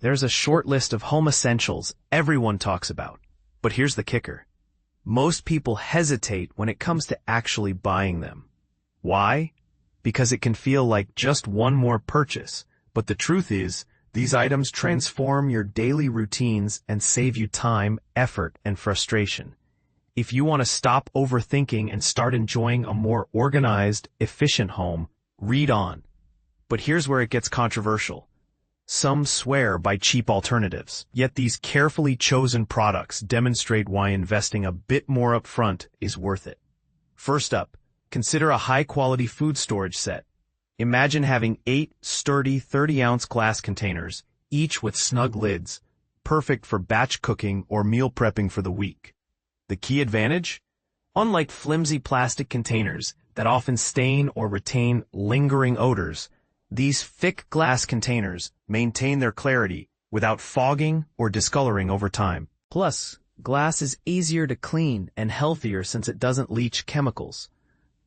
There's a short list of home essentials everyone talks about. But here's the kicker. Most people hesitate when it comes to actually buying them. Why? Because it can feel like just one more purchase. But the truth is, these items transform your daily routines and save you time, effort, and frustration. If you want to stop overthinking and start enjoying a more organized, efficient home, read on. But here's where it gets controversial. Some swear by cheap alternatives, yet these carefully chosen products demonstrate why investing a bit more upfront is worth it. First up, consider a high-quality food storage set. Imagine having 8 sturdy 30-ounce glass containers, each with snug lids, perfect for batch cooking or meal prepping for the week. The key advantage? Unlike flimsy plastic containers that often stain or retain lingering odors, these thick glass containers maintain their clarity without fogging or discoloring over time. Plus, glass is easier to clean and healthier since it doesn't leach chemicals.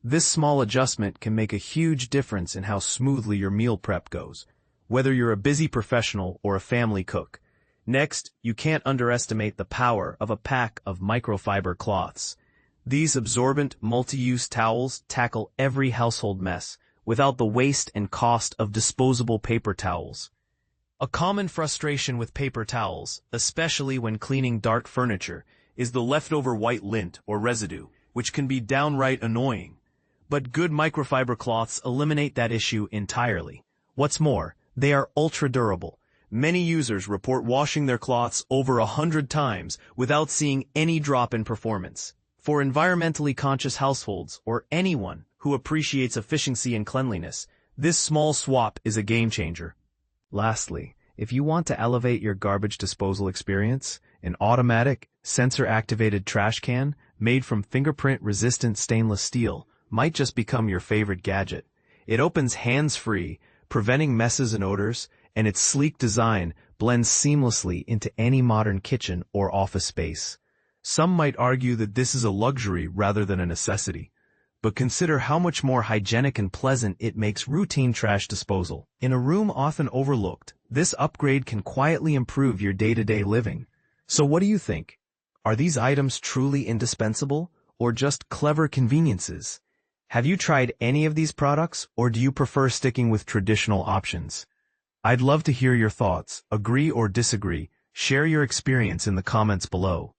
This small adjustment can make a huge difference in how smoothly your meal prep goes, whether you're a busy professional or a family cook. Next, you can't underestimate the power of a pack of microfiber cloths. These absorbent, multi-use towels tackle every household mess, without the waste and cost of disposable paper towels. A common frustration with paper towels, especially when cleaning dark furniture, is the leftover white lint or residue, which can be downright annoying. But good microfiber cloths eliminate that issue entirely. What's more, they are ultra-durable. Many users report washing their cloths over 100 times without seeing any drop in performance. For environmentally conscious households or anyone who appreciates efficiency and cleanliness, this small swap is a game changer. Lastly, if you want to elevate your garbage disposal experience, an automatic, sensor-activated trash can made from fingerprint-resistant stainless steel might just become your favorite gadget. It opens hands-free, preventing messes and odors, and its sleek design blends seamlessly into any modern kitchen or office space. Some might argue that this is a luxury rather than a necessity. But consider how much more hygienic and pleasant it makes routine trash disposal. In a room often overlooked, this upgrade can quietly improve your day-to-day living. So what do you think? Are these items truly indispensable, or just clever conveniences? Have you tried any of these products, or do you prefer sticking with traditional options? I'd love to hear your thoughts. Agree or disagree. Share your experience in the comments below.